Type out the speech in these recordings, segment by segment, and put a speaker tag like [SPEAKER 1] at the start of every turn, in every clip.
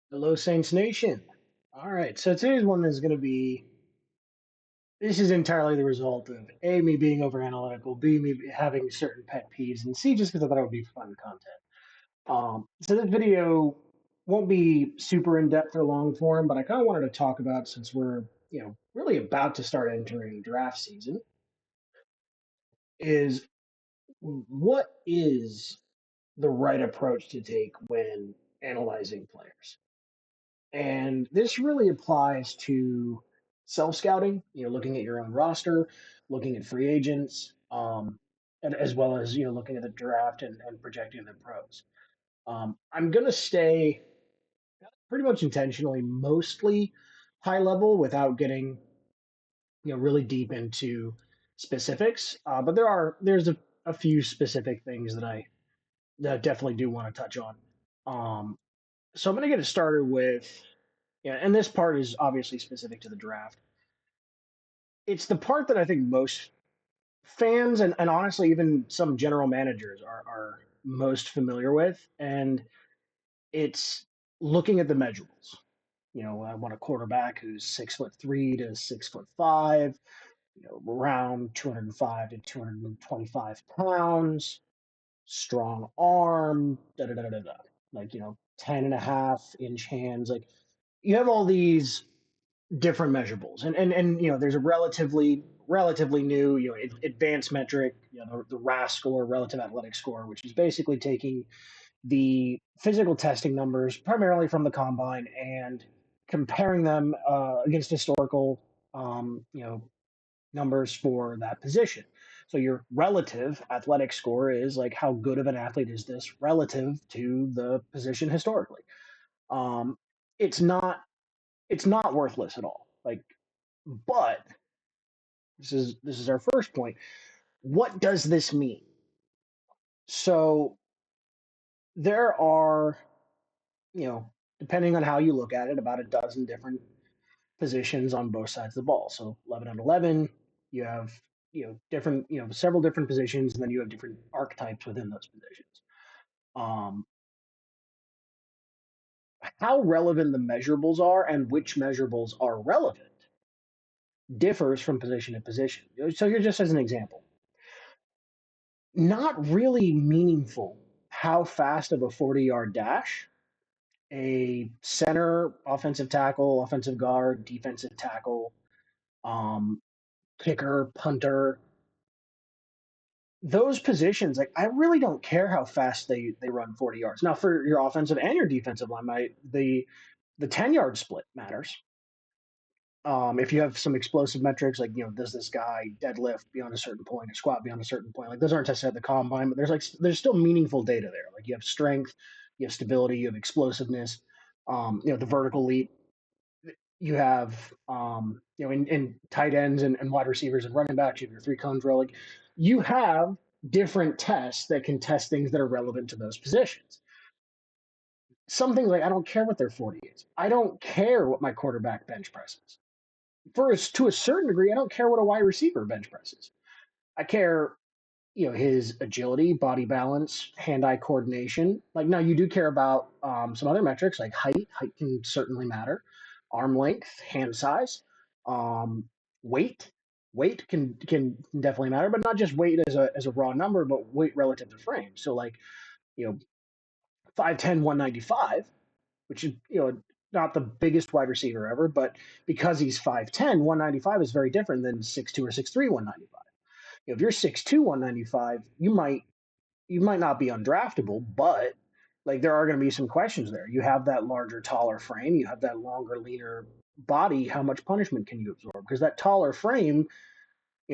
[SPEAKER 1] Hello, Saints Nation. All right, so today's one is going to be. This is entirely the result of A, me being over analytical, B, me having certain pet peeves, and C, just because I thought it would be fun content. So this video won't be super in depth or long form, but I kind of wanted to talk about since we're really about to start entering draft season, is what is the right approach to take when analyzing players? And this really applies to self scouting, looking at your own roster, looking at free agents, and as well as, looking at the draft and projecting the pros. I'm going to stay pretty much intentionally, mostly high level without getting, really deep into specifics. But there's a few specific things that I definitely do want to touch on. Um, so I'm going to get it started with, yeah, and this part is obviously specific to the draft. It's the part that I think most fans and honestly even some general managers are most familiar with, and it's looking at the measurables. I want a quarterback who's 6'3" to 6'5", around 205 to 225 pounds, strong arm, da da da da da. Like, 10.5 inch hands. Like, you have all these different measurables, and there's a relatively new advanced metric, the RAS score, relative athletic score, which is basically taking the physical testing numbers primarily from the combine and comparing them against historical numbers for that position. So your relative athletic score is like, how good of an athlete is this relative to the position historically. um, it's not worthless at all. Like, but this is our first point. What does this mean? So there are, depending on how you look at it, about a dozen different positions on both sides of the ball. So 11 and 11, you have, different, several different positions, and then you have different archetypes within those positions. Um, how relevant the measurables are and which measurables are relevant differs from position to position. So here, just as an example, not really meaningful how fast of a 40-yard dash a center, offensive tackle, offensive guard, defensive tackle, um, kicker, punter, those positions, like, I really don't care how fast they run 40 yards. Now, for your offensive and your defensive line, the 10-yard split matters. If you have some explosive metrics, like, does this guy deadlift beyond a certain point, or squat beyond a certain point? Like, those aren't tested at the combine, but there's still meaningful data there. Like, you have strength, you have stability, you have explosiveness, the vertical leap. You have, in tight ends and wide receivers and running backs, you have your three cone drill. Like, you have different tests that can test things that are relevant to those positions. Some things, like, I don't care what their 40 is. I don't care what my quarterback bench presses. To a certain degree, I don't care what a wide receiver bench presses. I care, his agility, body balance, hand-eye coordination. Like, now you do care about some other metrics like height. Height can certainly matter. Arm length, hand size, um, weight. Weight can definitely matter, but not just weight as a raw number, but weight relative to frame. So, like, you know 5'10", 195, which is, not the biggest wide receiver ever, but because he's 5'10", 195 is very different than 6'2" or 6'3", 195. If you're 6'2", 195, you might not be undraftable, but, like, there are going to be some questions there. You have that larger, taller frame. You have that longer, leaner body. How much punishment can you absorb? Because that taller frame,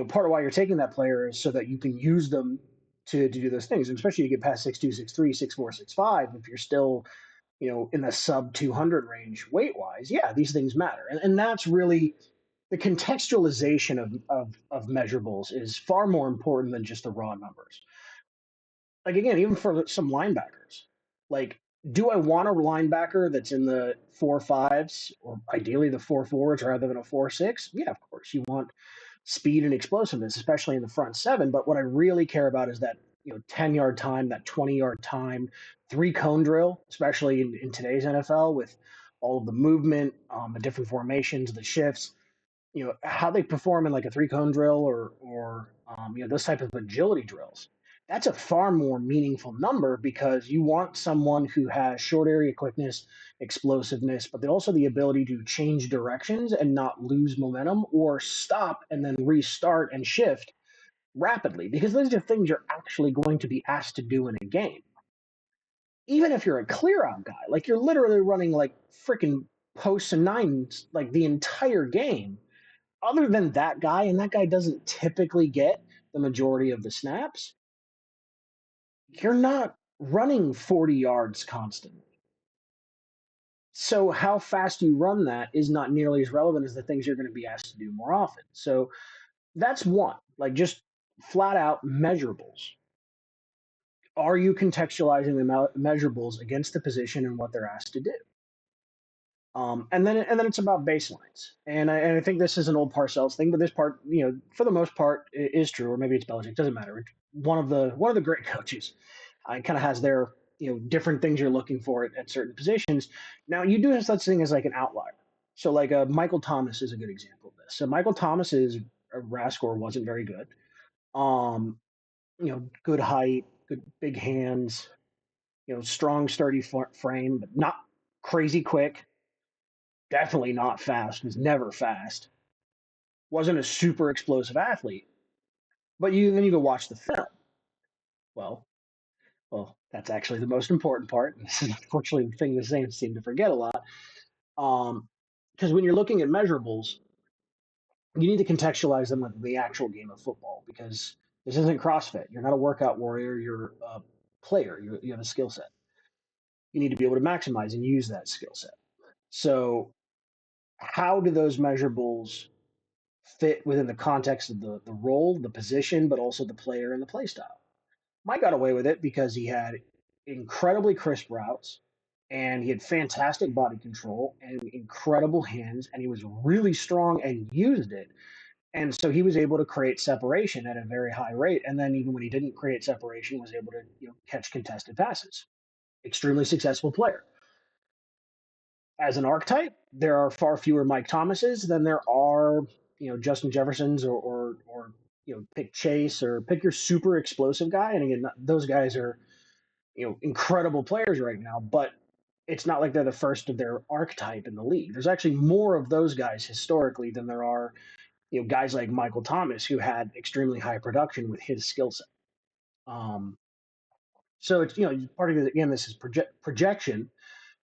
[SPEAKER 1] part of why you're taking that player is so that you can use them to do those things. And especially you get past 6'2", 6'3", 6'4", 6'5", if you're still, in the sub 200 range weight wise, yeah, these things matter. And that's really the contextualization of measurables is far more important than just the raw numbers. Like, again, even for some linebackers, like, do I want a linebacker that's in the 4.5s or ideally the 4.4s rather than a 4.6? Yeah, of course. You want speed and explosiveness, especially in the front seven. But what I really care about is that, 10-yard time, that 20-yard time, three cone drill, especially in today's NFL with all of the movement, the different formations, the shifts, how they perform in like a three cone drill or those type of agility drills. That's a far more meaningful number because you want someone who has short area quickness, explosiveness, but also the ability to change directions and not lose momentum or stop and then restart and shift rapidly, because those are things you're actually going to be asked to do in a game. Even if you're a clear out guy, like you're literally running like freaking posts and nines like the entire game, other than that guy, and that guy doesn't typically get the majority of the snaps, you're not running 40 yards constantly. So how fast you run that is not nearly as relevant as the things you're going to be asked to do more often. So that's one, like just flat out measurables. Are you contextualizing the measurables against the position and what they're asked to do? And then it's about baselines, and I think this is an old Parcells thing, but this part, for the most part, is true, or maybe it's Belichick. Doesn't matter. One of the great coaches, kind of has their different things you're looking for at certain positions. Now you do have such thing as like an outlier. So like Michael Thomas is a good example of this. So Michael Thomas's RAS score wasn't very good. Good height, good big hands, strong, sturdy frame, but not crazy quick. Definitely not fast, was never fast, wasn't a super explosive athlete. But then you go watch the film. Well, that's actually the most important part. And this is unfortunately the thing the Saints seem to forget a lot. Because when you're looking at measurables, you need to contextualize them with the actual game of football, because this isn't CrossFit. You're not a workout warrior. You're a player. You have a skill set. You need to be able to maximize and use that skill set. So, how do those measurables fit within the context of the role, the position, but also the player and the play style? Mike got away with it because he had incredibly crisp routes and he had fantastic body control and incredible hands, and he was really strong and used it. And so he was able to create separation at a very high rate. And then even when he didn't create separation, was able to catch contested passes. Extremely successful player. As an archetype, there are far fewer Mike Thomases than there are, Justin Jeffersons or pick Chase or pick your super explosive guy. And again, those guys are, incredible players right now, but it's not like they're the first of their archetype in the league. There's actually more of those guys historically than there are, guys like Michael Thomas who had extremely high production with his skill set. Um, so it's, part of it, again, this is projection.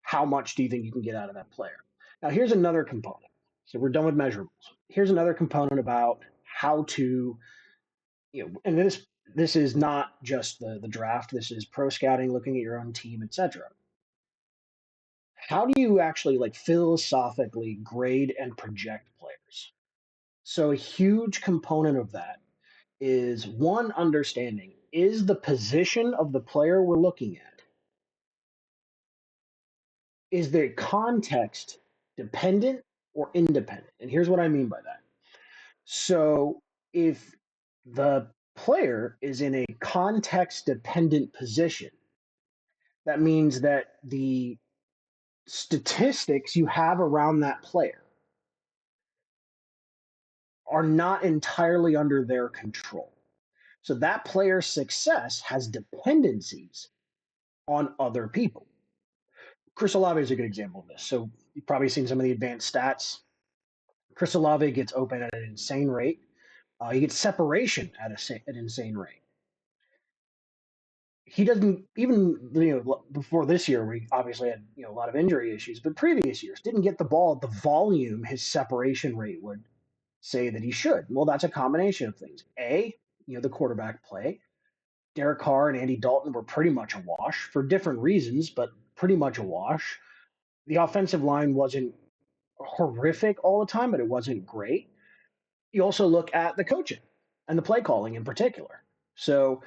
[SPEAKER 1] How much do you think you can get out of that player? Now, here's another component. So we're done with measurables. Here's another component about how to, and this is not just the draft. This is pro scouting, looking at your own team, etc. How do you actually like philosophically grade and project players? So a huge component of that is one, understanding, is the position of the player we're looking at, is the context dependent or independent? And here's what I mean by that. So if the player is in a context dependent position, that means that the statistics you have around that player are not entirely under their control. So that player's success has dependencies on other people. Chris Olave is a good example of this. So you've probably seen some of the advanced stats. Chris Olave gets open at an insane rate. He gets separation at an insane rate. He doesn't even, before this year, we obviously had a lot of injury issues, but previous years didn't get the ball at the volume his separation rate would say that he should. Well, that's a combination of things. The quarterback play. Derek Carr and Andy Dalton were pretty much a wash for different reasons, but pretty much a wash. The offensive line wasn't horrific all the time, but it wasn't great. You also look at the coaching and the play calling in particular. So,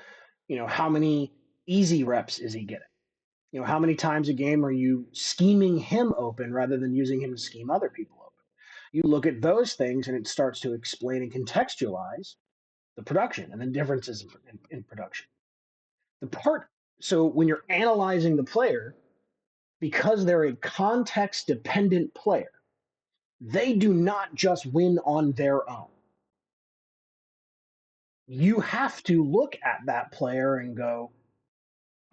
[SPEAKER 1] how many easy reps is he getting? How many times a game are you scheming him open rather than using him to scheme other people open? You look at those things and it starts to explain and contextualize the production and the differences in production. The part, so when you're analyzing the player, because they're a context dependent player, they do not just win on their own. You have to look at that player and go,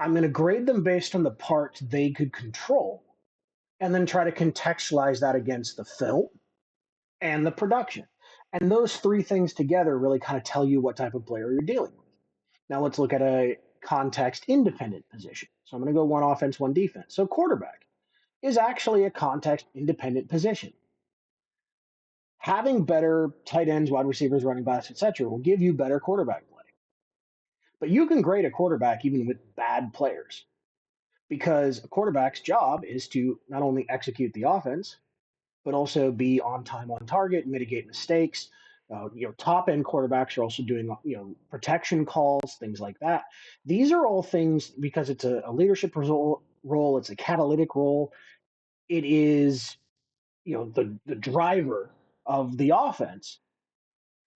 [SPEAKER 1] I'm going to grade them based on the parts they could control, and then try to contextualize that against the film and the production. And those three things together really kind of tell you what type of player you're dealing with. Now let's look at a context independent position. So I'm going to go one offense, one defense. So quarterback is actually a context independent position. Having better tight ends, wide receivers, running backs, etc., will give you better quarterback play. But you can grade a quarterback even with bad players because a quarterback's job is to not only execute the offense, but also be on time, on target, mitigate mistakes. Top end quarterbacks are also doing protection calls, things like that. These are all things because it's a leadership role, it's a catalytic role. It is the driver of the offense.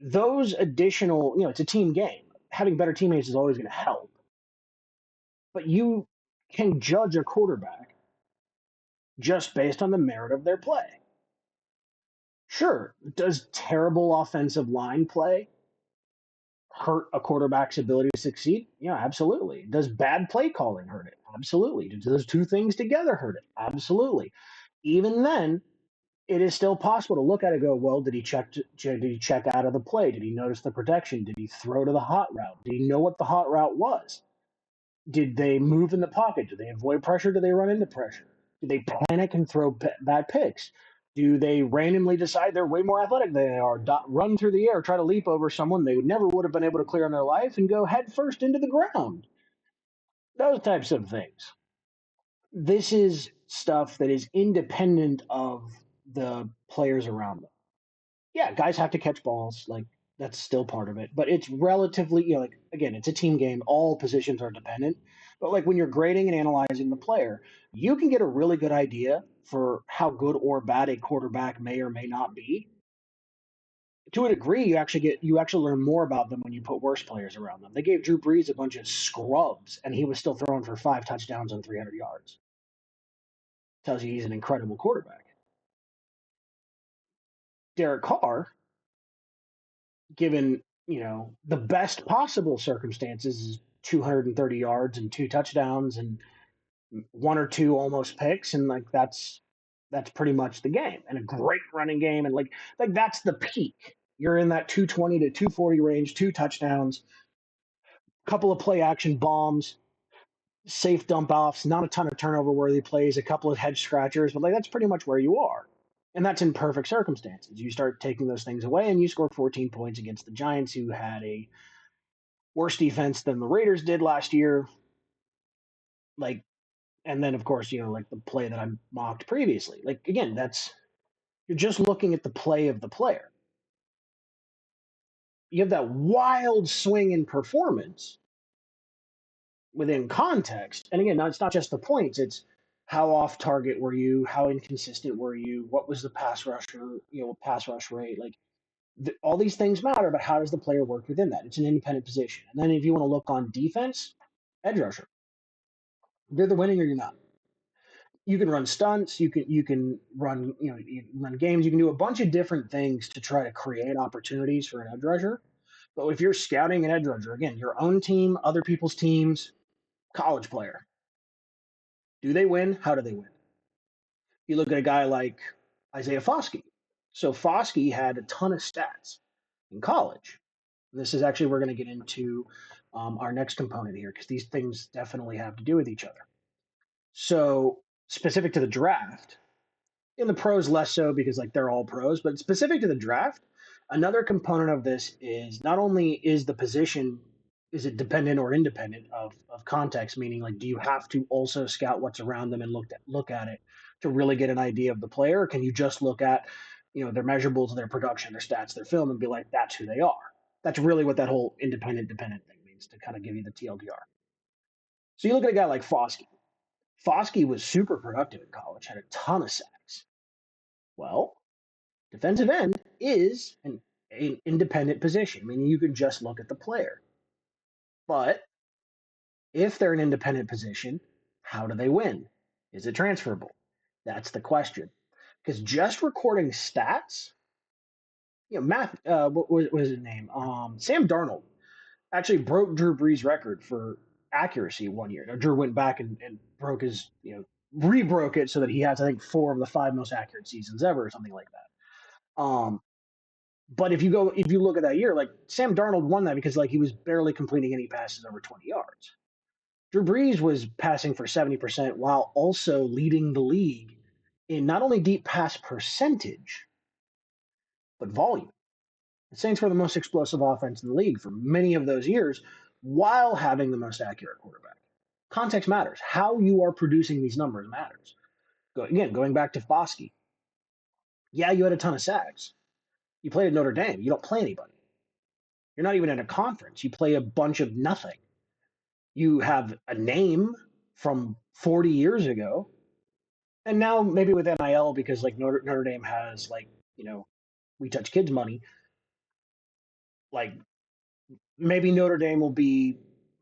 [SPEAKER 1] Those additional, it's a team game. Having better teammates is always going to help, but you can judge a quarterback just based on the merit of their play. Sure, does terrible offensive line play hurt a quarterback's ability to succeed? Yeah, absolutely. Does bad play calling hurt it? Absolutely. Do those two things together hurt it? Absolutely. Even then, it is still possible to look at it and go, well, did he check out of the play? Did he notice the protection? Did he throw to the hot route? Did he know what the hot route was? Did they move in the pocket? Did they avoid pressure? Did they run into pressure? Did they panic and throw bad picks? Do they randomly decide they're way more athletic than they are, run through the air, try to leap over someone they never would have been able to clear in their life, and go head first into the ground? Those types of things. This is stuff that is independent of the players around them. Yeah, guys have to catch balls. Like, that's still part of it. But it's relatively, like, again, it's a team game. All positions are dependent. But, like, when you're grading and analyzing the player, you can get a really good idea for how good or bad a quarterback may or may not be. To a degree, you actually learn more about them when you put worse players around them. They gave Drew Brees a bunch of scrubs, and he was still throwing for 5 touchdowns and 300 yards. Tells you he's an incredible quarterback. Derek Carr, given the best possible circumstances, is 230 yards and 2 touchdowns and one or two almost picks, and like that's pretty much the game, and a great running game, and like that's the peak. You're in that 220 to 240 range, 2 touchdowns, couple of play action bombs, safe dump offs, not a ton of turnover worthy plays, a couple of head scratchers, but like that's pretty much where you are. And that's in perfect circumstances. You start taking those things away, and you score 14 points against the Giants, who had a worse defense than the Raiders did last year. Like, and then of course, like the play that I mocked previously. Like, again, you're just looking at the play of the player. You have that wild swing in performance within context. And again, it's not just the points, it's how off target were you, how inconsistent were you, what was the pass rush rate, like all these things matter, but how does the player work within that? It's an independent position. And then if you want to look on defense, edge rusher. You're the winning or you're not. You can run stunts, you can run, you run games, you can do a bunch of different things to try to create opportunities for an edge rusher. But if you're scouting an edge rusher, again, your own team, other people's teams, college player, do they win? How do they win? You look at a guy like Isaiah Foskey. So Foskey had a ton of stats in college. This is actually, we're going to get into our next component here because these things definitely have to do with each other. So, specific to the draft, in the pros less so because like they're all pros, but specific to the draft, another component of this is not only is the position, is it dependent or independent of context, meaning like do you have to also scout what's around them and look at it to really get an idea of the player, or can you just look at their measurables, their production, their stats, their film, and be like that's who they are? That's really what that whole independent dependent thing means, to kind of give you the TLDR. So you look at a guy like Foskey. Foskey was super productive in college, had a ton of sacks. Well, defensive end is an independent position, meaning you can just look at the player. But if they're an independent position, how do they win? Is it transferable? That's the question. Because just recording stats, what was his name? Sam Darnold actually broke Drew Brees' record for accuracy one year. Now, Drew went back and broke his, rebroke it so that he has, I think, four of the five most accurate seasons ever, or something like that. But if you look at that year, like Sam Darnold won that because like he was barely completing any passes over 20 yards. Drew Brees was passing for 70% while also leading the league in not only deep pass percentage, but volume. The Saints were the most explosive offense in the league for many of those years while having the most accurate quarterback. Context matters. How you are producing these numbers matters. Going back to Foskey. Yeah, you had a ton of sacks. You played at Notre Dame. You don't play anybody. You're not even in a conference. You play a bunch of nothing. You have a name from 40 years ago. And now maybe with NIL, because like Notre Dame has like, we touch kids money, like maybe Notre Dame will be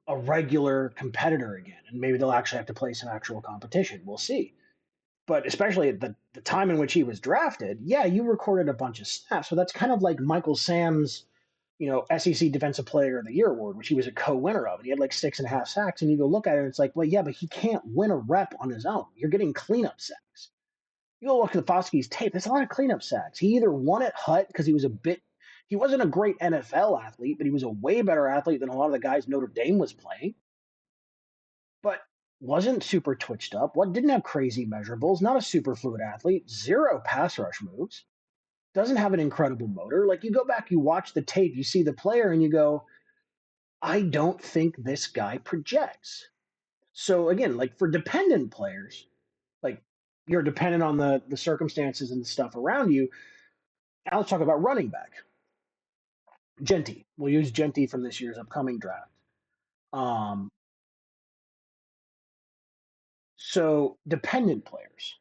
[SPEAKER 1] a regular competitor again, and maybe they'll actually have to play some actual competition. We'll see. But especially at the time in which he was drafted, yeah, you recorded a bunch of snaps. So that's kind of like Michael Sam's, SEC Defensive Player of the Year award, which he was a co-winner of, and he had like 6.5 sacks. And you go look at it, and it's like, well, yeah, but he can't win a rep on his own. You're getting cleanup sacks. You go look at the Foskey's tape. There's a lot of cleanup sacks. He either won at Hut because he wasn't a great NFL athlete, but he was a way better athlete than a lot of the guys Notre Dame was playing. But wasn't super twitched up. What didn't have crazy measurables. Not a super fluid athlete. Zero pass rush moves. Doesn't have an incredible motor. Like you go back, you watch the tape, you see the player, and you go, I don't think this guy projects. So again, like for dependent players, like you're dependent on the circumstances and the stuff around you. Now let's talk about running back. Genty. We'll use Genty from this year's upcoming draft. Um, so dependent players.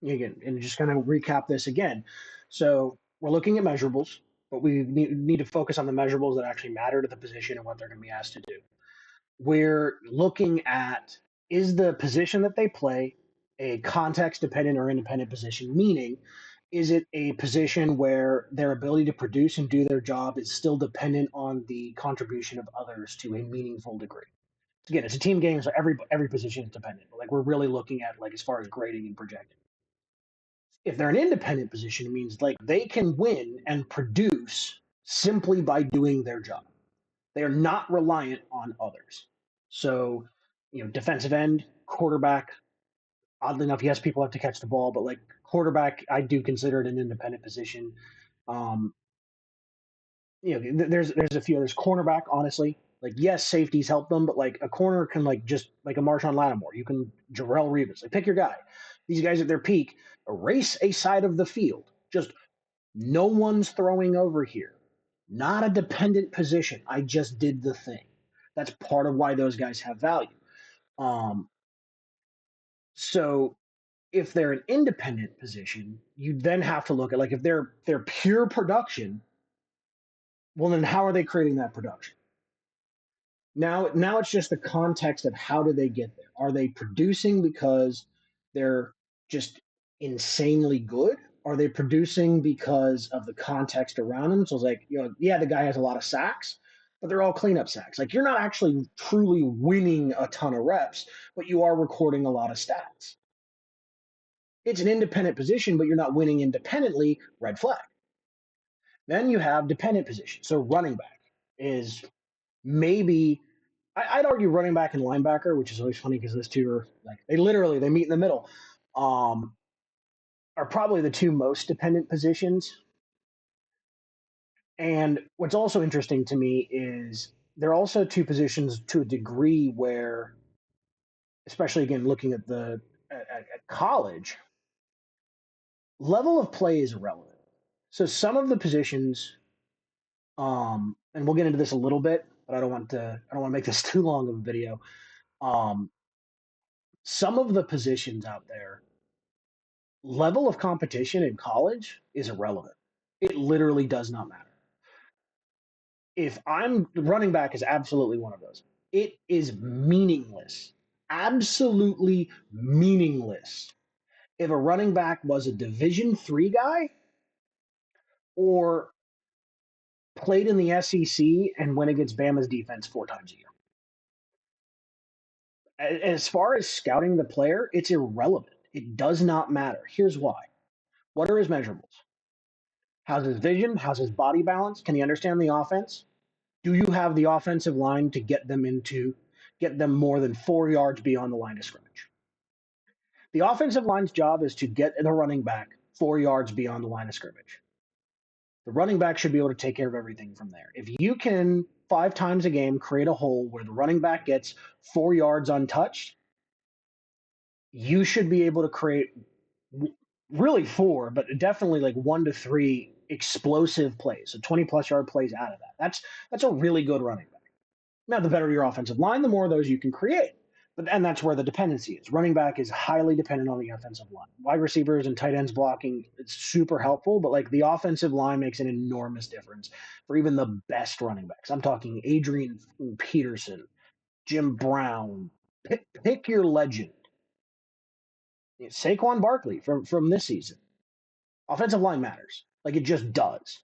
[SPEAKER 1] Again, and just kind of recap this again. So we're looking at measurables, but we need to focus on the measurables that actually matter to the position and what they're going to be asked to do. We're looking at, is the position that they play a context dependent or independent position? Meaning, is it a position where their ability to produce and do their job is still dependent on the contribution of others to a meaningful degree? Again, it's a team game, so every position is dependent. But like we're really looking at like as far as grading and projecting. If they're an independent position, it means like they can win and produce simply by doing their job. They are not reliant on others. So, defensive end, quarterback. Oddly enough, yes, people have to catch the ball, but like quarterback, I do consider it an independent position. Um, there's a few others. Cornerback, honestly, like yes, safeties help them, but like a corner can like just like a Marshawn Lattimore, you can Jarrell Reeves, like pick your guy. These guys at their peak erase a side of the field. Just no one's throwing over here. Not a dependent position. I just did the thing. That's part of why those guys have value. Um, so if they're an independent position, you then have to look at like if they're pure production, well then how are they creating that production? Now it's just the context of how do they get there? Are they producing because they're just insanely good? Are they producing because of the context around them? So it's like, yeah, the guy has a lot of sacks, but they're all cleanup sacks. Like you're not actually truly winning a ton of reps, but you are recording a lot of stats. It's an independent position, but you're not winning independently, red flag. Then you have dependent position. So running back is maybe I'd argue running back and linebacker, which is always funny because those two are like they meet in the middle, um, are probably the two most dependent positions. And what's also interesting to me is they're also two positions to a degree where, especially again looking at at college, level of play is irrelevant. So some of the positions, and we'll get into this a little bit, but I don't want to make this too long of a video. Um, some of the positions out there, level of competition in college is irrelevant. It literally does not matter. If I'm running back is absolutely one of those. It is meaningless absolutely meaningless if a running back was a Division 3 guy or played in the SEC and went against Bama's defense 4 times a year. As far as scouting the player, it's irrelevant. It does not matter. Here's why. What are his measurables? How's his vision? How's his body balance? Can he understand the offense? Do you have the offensive line to get them more than 4 yards beyond the line of scrimmage? The offensive line's job is to get the running back 4 yards beyond the line of scrimmage. The running back should be able to take care of everything from there. If you can 5 times a game create a hole where the running back gets 4 yards untouched, you should be able to create really four, but definitely like 1 to 3 explosive plays, so 20+ yard plays out of that. That's a really good running back. Now, the better your offensive line, the more of those you can create. And that's where the dependency is. Running back is highly dependent on the offensive line. Wide receivers and tight ends blocking, it's super helpful, but like the offensive line makes an enormous difference for even the best running backs. I'm talking Adrian Peterson, Jim Brown. Pick your legend. Saquon Barkley from this season. Offensive line matters. Like it just does.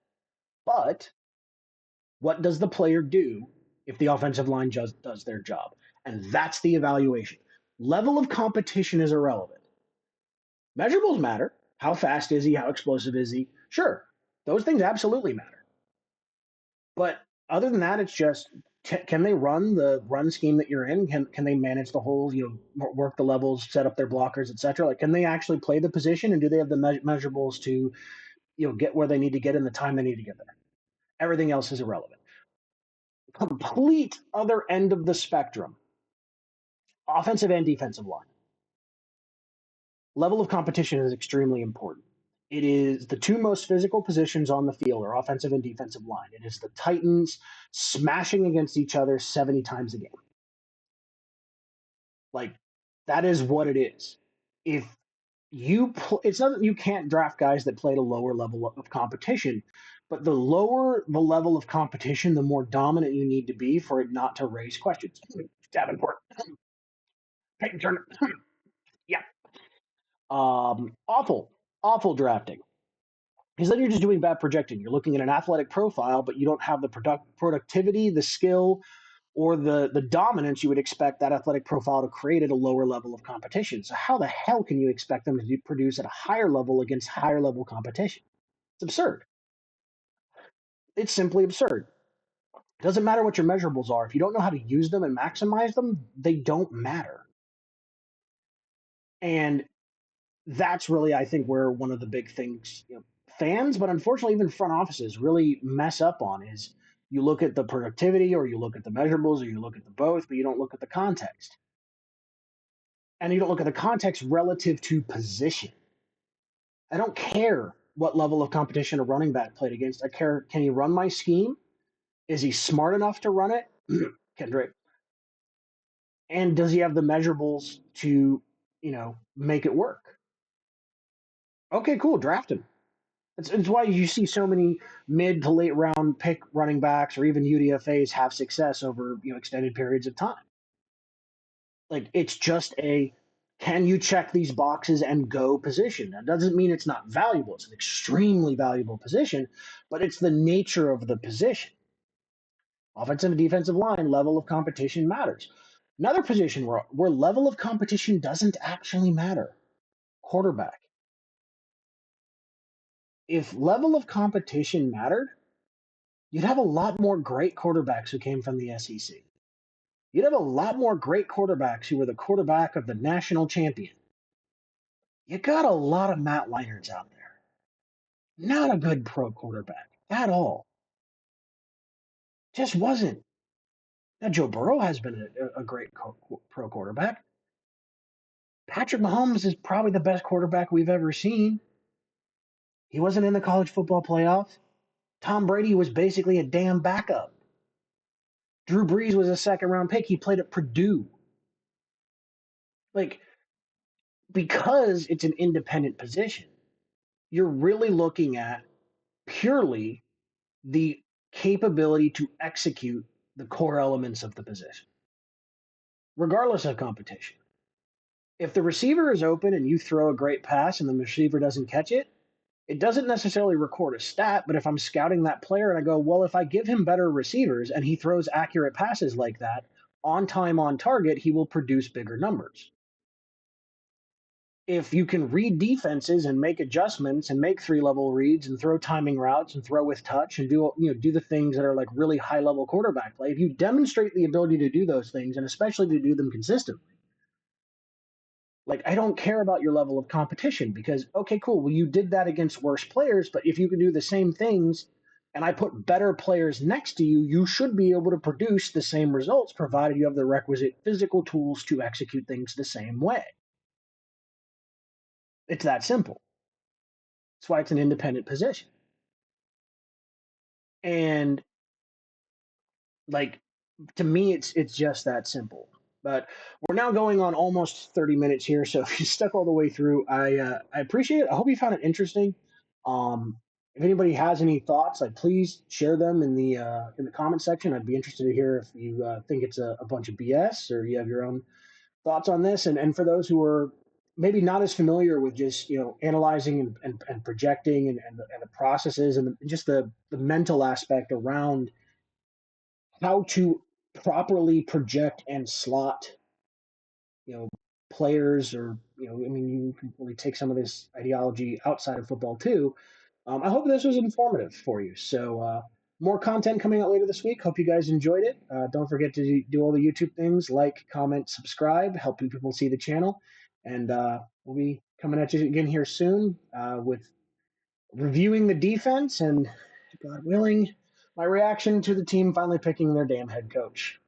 [SPEAKER 1] But what does the player do if the offensive line just does their job? And that's the evaluation. Level of competition is irrelevant. Measurables matter. How fast is he? How explosive is he? Sure, those things absolutely matter. But other than that, it's just can they run the run scheme that you're in? Can they manage the holes? Work the levels, set up their blockers, etc. Like, can they actually play the position, and do they have the measurables to get where they need to get in the time they need to get there? Everything else is irrelevant. Complete other end of the spectrum, offensive and defensive line. Level of competition is extremely important. It is the two most physical positions on the field are offensive and defensive line. It is the Titans smashing against each other 70 times a game. Like, that is what it is. If it's not that you can't draft guys that play at a lower level of competition, but the lower the level of competition, the more dominant you need to be for it not to raise questions. Davenport, Peyton Turner, yeah, awful drafting. Because then you're just doing bad projecting. You're looking at an athletic profile, but you don't have the productivity, the skill, or the dominance you would expect that athletic profile to create at a lower level of competition. So how the hell can you expect them to produce at a higher level against higher level competition? It's absurd. It's simply absurd. It doesn't matter what your measurables are. If you don't know how to use them and maximize them, they don't matter. And that's really, I think, where one of the big things fans, but unfortunately even front offices really mess up on is you look at the productivity or you look at the measurables or you look at the both, but you don't look at the context. And you don't look at the context relative to position. I don't care what level of competition a running back played against. I care, can he run my scheme? Is he smart enough to run it? Kendrick. And does he have the measurables to, make it work? Okay, cool. Draft him. It's why you see so many mid to late round pick running backs or even UDFAs have success over extended periods of time. Like, it's just a can you check these boxes and go position. That doesn't mean it's not valuable. It's an extremely valuable position, but it's the nature of the position. Offensive and defensive line level of competition matters. Another position where level of competition doesn't actually matter: quarterback. If level of competition mattered, you'd have a lot more great quarterbacks who came from the SEC. You'd have a lot more great quarterbacks who were the quarterback of the national champion. You got a lot of Matt Leinarts out there. Not a good pro quarterback at all. Just wasn't. Now, Joe Burrow has been a great pro quarterback. Patrick Mahomes is probably the best quarterback we've ever seen. He wasn't in the college football playoff. Tom Brady was basically a damn backup. Drew Brees was a second round pick. He played at Purdue. Like, because it's an independent position, you're really looking at purely the capability to execute the core elements of the position. regardless of competition. If the receiver is open and you throw a great pass and the receiver doesn't catch it, it doesn't necessarily record a stat, but if I'm scouting that player and I go, well, if I give him better receivers and he throws accurate passes like that, on time, on target, he will produce bigger numbers. If you can read defenses and make adjustments and make 3 level reads and throw timing routes and throw with touch and do the things that are like really high level quarterback play, if you demonstrate the ability to do those things and especially to do them consistently, like I don't care about your level of competition because okay, cool, well you did that against worse players, but if you can do the same things and I put better players next to you, you should be able to produce the same results provided you have the requisite physical tools to execute things the same way. It's that simple. That's why it's an independent position. And like to me it's just that simple. But we're now going on almost 30 minutes here, so if you stuck all the way through, I appreciate it. I hope you found it interesting. um if anybody has any thoughts, like please share them in the comment section. I'd be interested to hear if you think it's a bunch of BS or you have your own thoughts on this. And for those who are maybe not as familiar with just analyzing and projecting and the processes and just the mental aspect around how to properly project and slot, you know, players or, I mean, you can really take some of this ideology outside of football too. I hope this was informative for you. So, more content coming out later this week. Hope you guys enjoyed it. Don't forget to do all the YouTube things, like, comment, subscribe, helping people see the channel. And we'll be coming at you again here soon with reviewing the defense and, God willing, my reaction to the team finally picking their damn head coach.